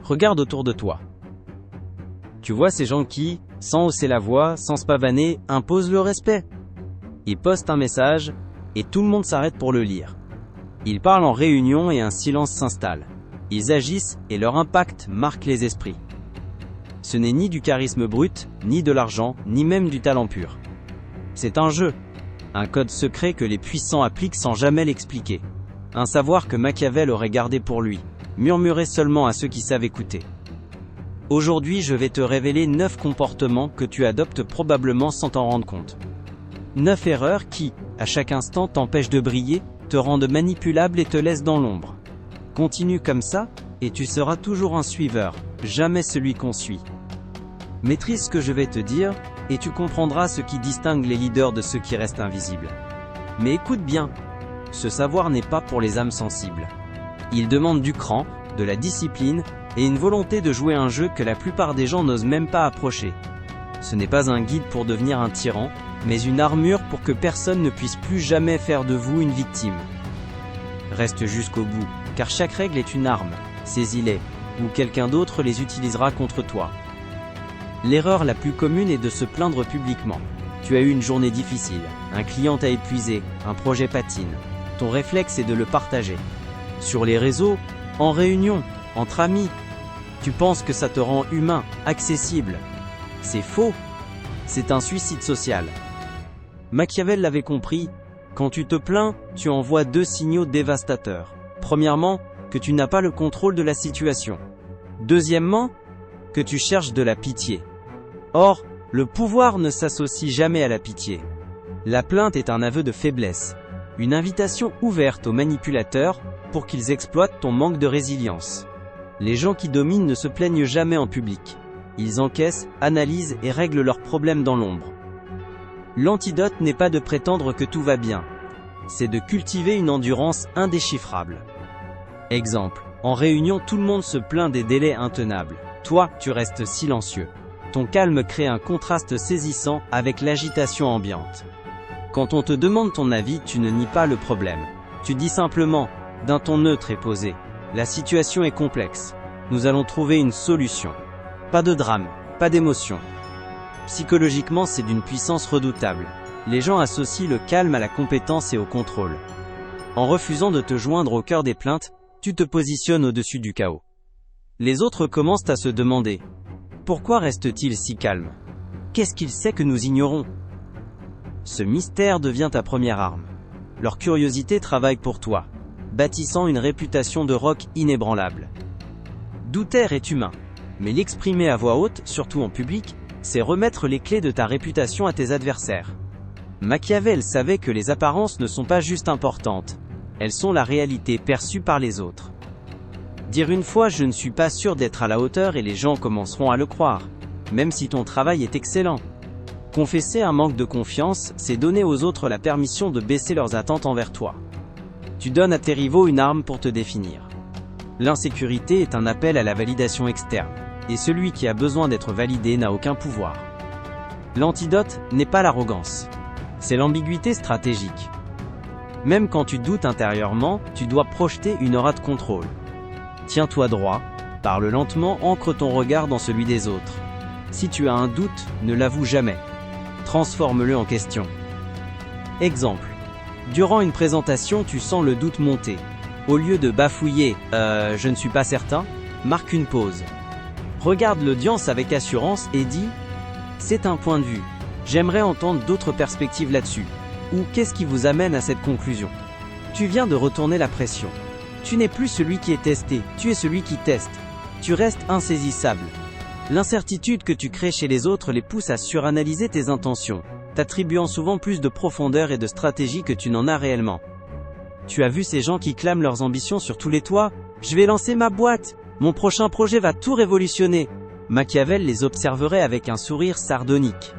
Regarde autour de toi. Tu vois ces gens qui, sans hausser la voix, sans se pavaner, imposent le respect. Ils postent un message, et tout le monde s'arrête pour le lire. Ils parlent en réunion et un silence s'installe. Ils agissent et leur impact marque les esprits. Ce n'est ni du charisme brut, ni de l'argent, ni même du talent pur. C'est un jeu. Un code secret que les puissants appliquent sans jamais l'expliquer. Un savoir que Machiavel aurait gardé pour lui, murmuré seulement à ceux qui savent écouter. Aujourd'hui, je vais te révéler 9 comportements que tu adoptes probablement sans t'en rendre compte. 9 erreurs qui, à chaque instant, t'empêchent de briller, te rendent manipulable et te laissent dans l'ombre. Continue comme ça, et tu seras toujours un suiveur, jamais celui qu'on suit. Maîtrise ce que je vais te dire, et tu comprendras ce qui distingue les leaders de ceux qui restent invisibles. Mais écoute bien, ce savoir n'est pas pour les âmes sensibles. Il demande du cran, de la discipline, et une volonté de jouer un jeu que la plupart des gens n'osent même pas approcher. Ce n'est pas un guide pour devenir un tyran, mais une armure pour que personne ne puisse plus jamais faire de vous une victime. Reste jusqu'au bout, car chaque règle est une arme, saisis-les, ou quelqu'un d'autre les utilisera contre toi. L'erreur la plus commune est de se plaindre publiquement. Tu as eu une journée difficile, un client t'a épuisé, un projet patine. Ton réflexe est de le partager. Sur les réseaux, en réunion, entre amis. Tu penses que ça te rend humain, accessible. C'est faux. C'est un suicide social. Machiavel l'avait compris. Quand tu te plains, tu envoies 2 signaux dévastateurs. Premièrement, que tu n'as pas le contrôle de la situation. Deuxièmement, que tu cherches de la pitié. Or, le pouvoir ne s'associe jamais à la pitié. La plainte est un aveu de faiblesse, une invitation ouverte aux manipulateurs pour qu'ils exploitent ton manque de résilience. Les gens qui dominent ne se plaignent jamais en public. Ils encaissent, analysent et règlent leurs problèmes dans l'ombre. L'antidote n'est pas de prétendre que tout va bien, c'est de cultiver une endurance indéchiffrable. Exemple, en réunion tout le monde se plaint des délais intenables. Toi, tu restes silencieux. Ton calme crée un contraste saisissant avec l'agitation ambiante. Quand on te demande ton avis, tu ne nies pas le problème. Tu dis simplement, d'un ton neutre et posé, la situation est complexe. Nous allons trouver une solution. Pas de drame, pas d'émotion. Psychologiquement, c'est d'une puissance redoutable. Les gens associent le calme à la compétence et au contrôle. En refusant de te joindre au cœur des plaintes, tu te positionnes au-dessus du chaos. Les autres commencent à se demander « Pourquoi reste-t-il si calme ? Qu'est-ce qu'il sait que nous ignorons ?» Ce mystère devient ta première arme. Leur curiosité travaille pour toi, bâtissant une réputation de roc inébranlable. Douter est humain, mais l'exprimer à voix haute, surtout en public, c'est remettre les clés de ta réputation à tes adversaires. Machiavel savait que les apparences ne sont pas juste importantes, elles sont la réalité perçue par les autres. Dire une fois « je ne suis pas sûr d'être à la hauteur » et les gens commenceront à le croire, même si ton travail est excellent. Confesser un manque de confiance, c'est donner aux autres la permission de baisser leurs attentes envers toi. Tu donnes à tes rivaux une arme pour te définir. L'insécurité est un appel à la validation externe, et celui qui a besoin d'être validé n'a aucun pouvoir. L'antidote n'est pas l'arrogance, c'est l'ambiguïté stratégique. Même quand tu doutes intérieurement, tu dois projeter une aura de contrôle. Tiens-toi droit, parle lentement, ancre ton regard dans celui des autres. Si tu as un doute, ne l'avoue jamais. Transforme-le en question. Exemple. Durant une présentation, tu sens le doute monter. Au lieu de bafouiller « je ne suis pas certain », marque une pause. Regarde l'audience avec assurance et dis « c'est un point de vue. J'aimerais entendre d'autres perspectives là-dessus. » Ou « qu'est-ce qui vous amène à cette conclusion ?» Tu viens de retourner la pression. Tu n'es plus celui qui est testé, tu es celui qui teste. Tu restes insaisissable. L'incertitude que tu crées chez les autres les pousse à suranalyser tes intentions, t'attribuant souvent plus de profondeur et de stratégie que tu n'en as réellement. Tu as vu ces gens qui clament leurs ambitions sur tous les toits ? Je vais lancer ma boîte, mon prochain projet va tout révolutionner. Machiavel les observerait avec un sourire sardonique.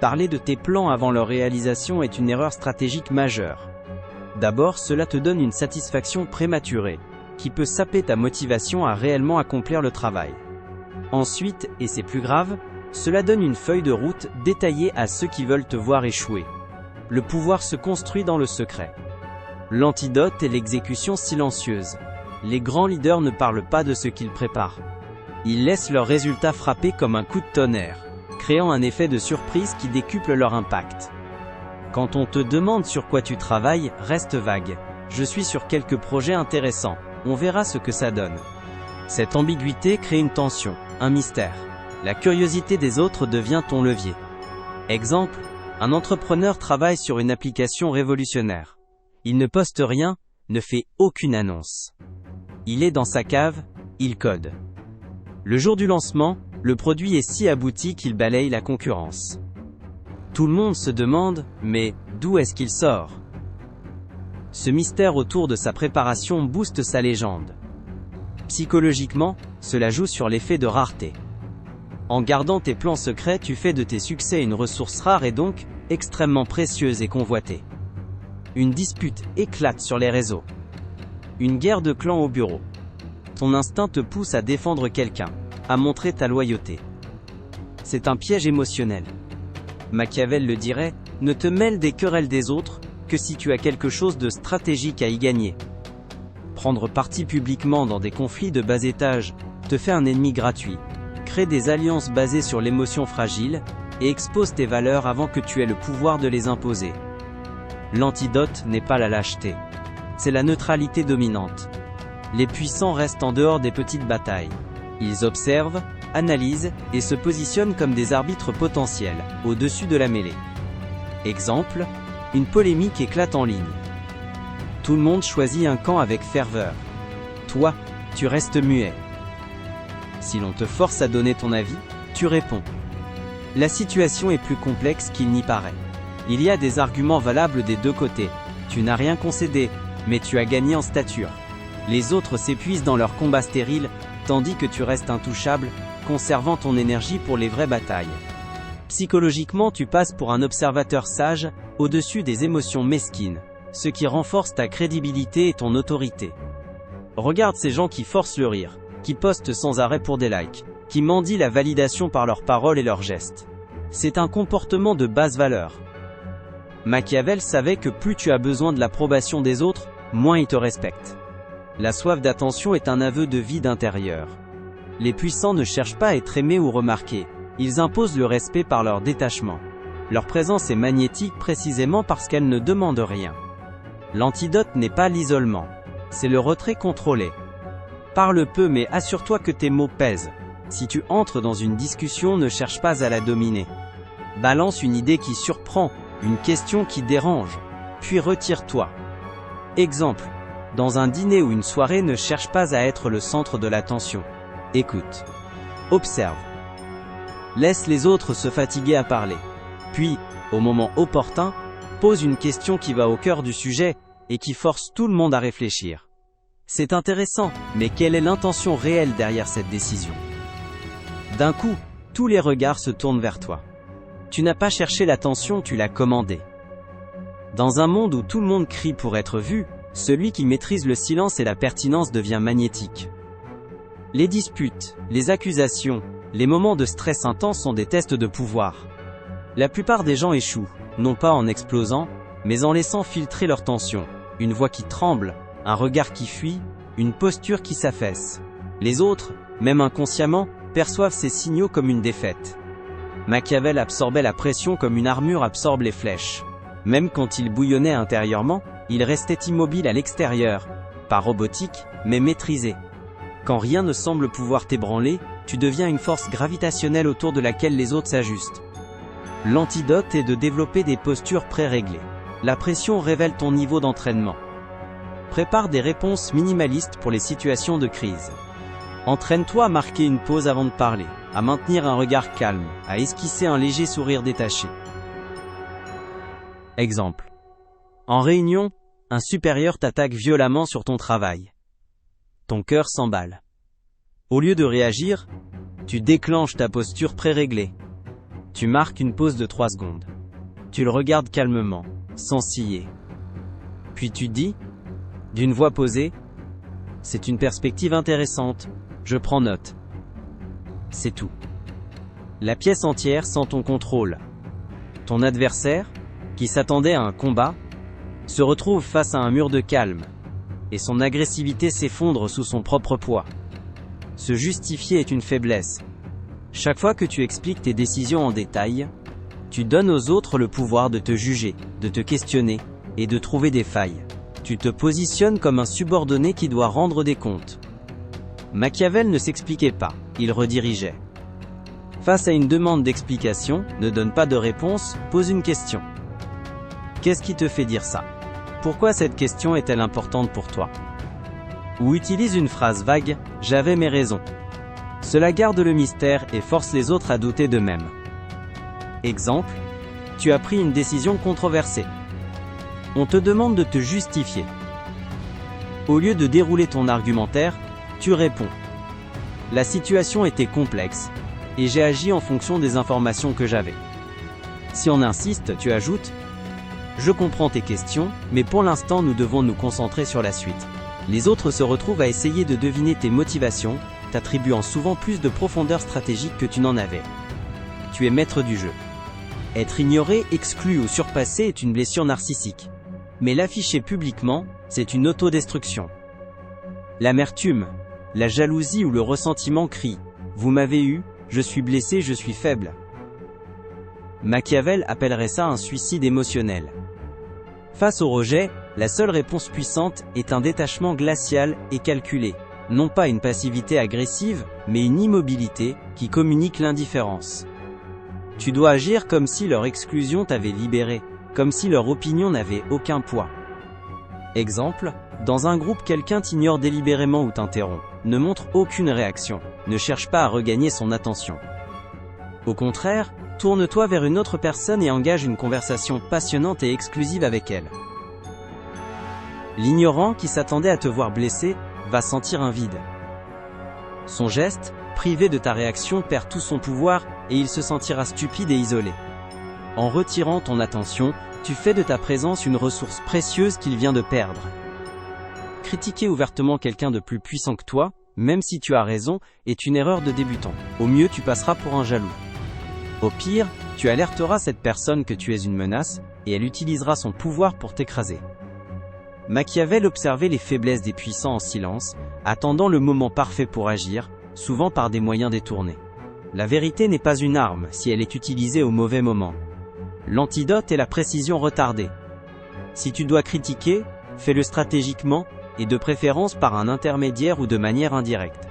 Parler de tes plans avant leur réalisation est une erreur stratégique majeure. D'abord, cela te donne une satisfaction prématurée, qui peut saper ta motivation à réellement accomplir le travail. Ensuite, et c'est plus grave, cela donne une feuille de route détaillée à ceux qui veulent te voir échouer. Le pouvoir se construit dans le secret. L'antidote est l'exécution silencieuse. Les grands leaders ne parlent pas de ce qu'ils préparent. Ils laissent leurs résultats frapper comme un coup de tonnerre, créant un effet de surprise qui décuple leur impact. Quand on te demande sur quoi tu travailles, reste vague. Je suis sur quelques projets intéressants, on verra ce que ça donne. Cette ambiguïté crée une tension, un mystère. La curiosité des autres devient ton levier. Exemple, un entrepreneur travaille sur une application révolutionnaire. Il ne poste rien, ne fait aucune annonce. Il est dans sa cave, il code. Le jour du lancement, le produit est si abouti qu'il balaye la concurrence. Tout le monde se demande, mais d'où est-ce qu'il sort ? Ce mystère autour de sa préparation booste sa légende. Psychologiquement, cela joue sur l'effet de rareté. En gardant tes plans secrets, tu fais de tes succès une ressource rare et donc extrêmement précieuse et convoitée. Une dispute éclate sur les réseaux. Une guerre de clans au bureau. Ton instinct te pousse à défendre quelqu'un, à montrer ta loyauté. C'est un piège émotionnel. Machiavel le dirait, ne te mêle des querelles des autres, que si tu as quelque chose de stratégique à y gagner. Prendre parti publiquement dans des conflits de bas étage te fait un ennemi gratuit. Crée des alliances basées sur l'émotion fragile, et expose tes valeurs avant que tu aies le pouvoir de les imposer. L'antidote n'est pas la lâcheté. C'est la neutralité dominante. Les puissants restent en dehors des petites batailles. Ils observent, analysent, et se positionnent comme des arbitres potentiels, au-dessus de la mêlée. Exemple, une polémique éclate en ligne. Tout le monde choisit un camp avec ferveur. Toi, tu restes muet. Si l'on te force à donner ton avis, tu réponds. La situation est plus complexe qu'il n'y paraît. Il y a des arguments valables des deux côtés. Tu n'as rien concédé, mais tu as gagné en stature. Les autres s'épuisent dans leur combat stérile, tandis que tu restes intouchable, conservant ton énergie pour les vraies batailles. Psychologiquement, tu passes pour un observateur sage, au-dessus des émotions mesquines, ce qui renforce ta crédibilité et ton autorité. Regarde ces gens qui forcent le rire, qui postent sans arrêt pour des likes, qui mendient la validation par leurs paroles et leurs gestes. C'est un comportement de basse valeur. Machiavel savait que plus tu as besoin de l'approbation des autres, moins ils te respectent. La soif d'attention est un aveu de vide intérieur. Les puissants ne cherchent pas à être aimés ou remarqués, ils imposent le respect par leur détachement. Leur présence est magnétique précisément parce qu'elle ne demande rien. L'antidote n'est pas l'isolement, c'est le retrait contrôlé. Parle peu mais assure-toi que tes mots pèsent. Si tu entres dans une discussion, ne cherche pas à la dominer. Balance une idée qui surprend, une question qui dérange, puis retire-toi. Exemple, dans un dîner ou une soirée, ne cherche pas à être le centre de l'attention. Écoute. Observe. Laisse les autres se fatiguer à parler. Puis, au moment opportun, pose une question qui va au cœur du sujet et qui force tout le monde à réfléchir. C'est intéressant, mais quelle est l'intention réelle derrière cette décision ? D'un coup, tous les regards se tournent vers toi. Tu n'as pas cherché l'attention, tu l'as commandée. Dans un monde où tout le monde crie pour être vu, celui qui maîtrise le silence et la pertinence devient magnétique. Les disputes, les accusations, les moments de stress intense sont des tests de pouvoir. La plupart des gens échouent, non pas en explosant, mais en laissant filtrer leur tension. Une voix qui tremble, un regard qui fuit, une posture qui s'affaisse. Les autres, même inconsciemment, perçoivent ces signaux comme une défaite. Machiavel absorbait la pression comme une armure absorbe les flèches. Même quand il bouillonnait intérieurement, il restait immobile à l'extérieur, pas robotique, mais maîtrisé. Quand rien ne semble pouvoir t'ébranler, tu deviens une force gravitationnelle autour de laquelle les autres s'ajustent. L'antidote est de développer des postures pré-réglées. La pression révèle ton niveau d'entraînement. Prépare des réponses minimalistes pour les situations de crise. Entraîne-toi à marquer une pause avant de parler, à maintenir un regard calme, à esquisser un léger sourire détaché. Exemple. En réunion, un supérieur t'attaque violemment sur ton travail. Ton cœur s'emballe. Au lieu de réagir, tu déclenches ta posture pré-réglée. Tu marques une pause de 3 secondes. Tu le regardes calmement, sans ciller. Puis tu dis, d'une voix posée, « C'est une perspective intéressante, je prends note. » C'est tout. La pièce entière sent ton contrôle. Ton adversaire, qui s'attendait à un combat, se retrouve face à un mur de calme, et son agressivité s'effondre sous son propre poids. Se justifier est une faiblesse. Chaque fois que tu expliques tes décisions en détail, tu donnes aux autres le pouvoir de te juger, de te questionner, et de trouver des failles. Tu te positionnes comme un subordonné qui doit rendre des comptes. Machiavel ne s'expliquait pas, il redirigeait. Face à une demande d'explication, ne donne pas de réponse, pose une question. Qu'est-ce qui te fait dire ça? Pourquoi cette question est-elle importante pour toi? Ou utilise une phrase vague, « j'avais mes raisons ». Cela garde le mystère et force les autres à douter d'eux-mêmes. Exemple, tu as pris une décision controversée. On te demande de te justifier. Au lieu de dérouler ton argumentaire, tu réponds. La situation était complexe, et j'ai agi en fonction des informations que j'avais. Si on insiste, tu ajoutes, je comprends tes questions, mais pour l'instant nous devons nous concentrer sur la suite. Les autres se retrouvent à essayer de deviner tes motivations, t'attribuant souvent plus de profondeur stratégique que tu n'en avais. Tu es maître du jeu. Être ignoré, exclu ou surpassé est une blessure narcissique. Mais l'afficher publiquement, c'est une autodestruction. L'amertume, la jalousie ou le ressentiment crient « Vous m'avez eu, je suis blessé, je suis faible ». Machiavel appellerait ça un suicide émotionnel. Face au rejet, la seule réponse puissante est un détachement glacial et calculé. Non pas une passivité agressive, mais une immobilité qui communique l'indifférence. Tu dois agir comme si leur exclusion t'avait libéré, comme si leur opinion n'avait aucun poids. Exemple, dans un groupe quelqu'un t'ignore délibérément ou t'interrompt, ne montre aucune réaction, ne cherche pas à regagner son attention. Au contraire, tourne-toi vers une autre personne et engage une conversation passionnante et exclusive avec elle. L'ignorant qui s'attendait à te voir blessé, va sentir un vide. Son geste, privé de ta réaction, perd tout son pouvoir et il se sentira stupide et isolé. En retirant ton attention, tu fais de ta présence une ressource précieuse qu'il vient de perdre. Critiquer ouvertement quelqu'un de plus puissant que toi, même si tu as raison, est une erreur de débutant. Au mieux, tu passeras pour un jaloux. Au pire, tu alerteras cette personne que tu es une menace et elle utilisera son pouvoir pour t'écraser. Machiavel observait les faiblesses des puissants en silence, attendant le moment parfait pour agir, souvent par des moyens détournés. La vérité n'est pas une arme si elle est utilisée au mauvais moment. L'antidote est la précision retardée. Si tu dois critiquer, fais-le stratégiquement et de préférence par un intermédiaire ou de manière indirecte.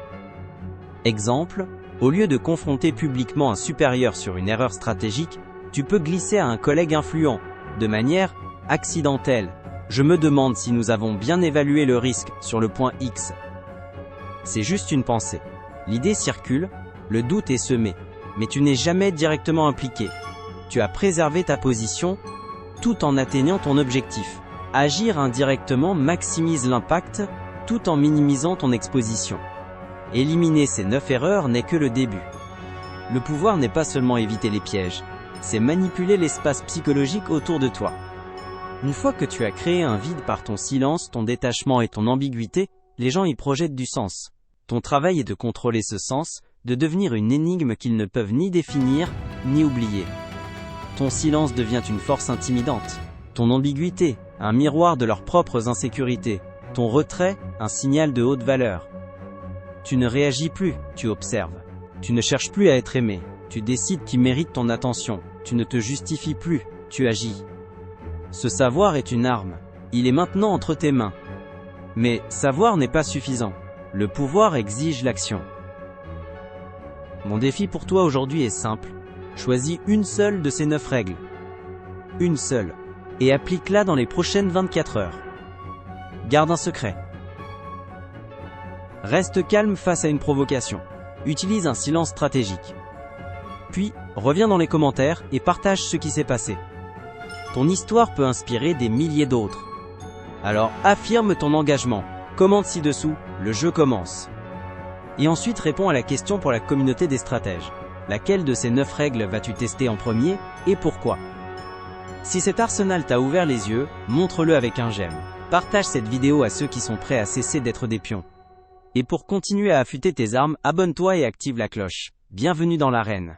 Exemple, au lieu de confronter publiquement un supérieur sur une erreur stratégique, tu peux glisser à un collègue influent, de manière accidentelle. Je me demande si nous avons bien évalué le risque sur le point X. C'est juste une pensée. L'idée circule, le doute est semé, mais tu n'es jamais directement impliqué. Tu as préservé ta position, tout en atteignant ton objectif. Agir indirectement maximise l'impact, tout en minimisant ton exposition. Éliminer ces 9 erreurs n'est que le début. Le pouvoir n'est pas seulement éviter les pièges, c'est manipuler l'espace psychologique autour de toi. Une fois que tu as créé un vide par ton silence, ton détachement et ton ambiguïté, les gens y projettent du sens. Ton travail est de contrôler ce sens, de devenir une énigme qu'ils ne peuvent ni définir, ni oublier. Ton silence devient une force intimidante. Ton ambiguïté, un miroir de leurs propres insécurités. Ton retrait, un signal de haute valeur. Tu ne réagis plus, tu observes. Tu ne cherches plus à être aimé. Tu décides qui mérite ton attention. Tu ne te justifies plus, tu agis. Ce savoir est une arme. Il est maintenant entre tes mains. Mais savoir n'est pas suffisant. Le pouvoir exige l'action. Mon défi pour toi aujourd'hui est simple. Choisis une seule de ces 9 règles. Une seule. Et applique-la dans les prochaines 24 heures. Garde un secret. Reste calme face à une provocation. Utilise un silence stratégique. Puis, reviens dans les commentaires et partage ce qui s'est passé. Ton histoire peut inspirer des milliers d'autres. Alors affirme ton engagement, commente ci-dessous, le jeu commence. Et ensuite réponds à la question pour la communauté des stratèges. Laquelle de ces 9 règles vas-tu tester en premier, et pourquoi? Si cet arsenal t'a ouvert les yeux, montre-le avec un j'aime. Partage cette vidéo à ceux qui sont prêts à cesser d'être des pions. Et pour continuer à affûter tes armes, abonne-toi et active la cloche. Bienvenue dans l'arène.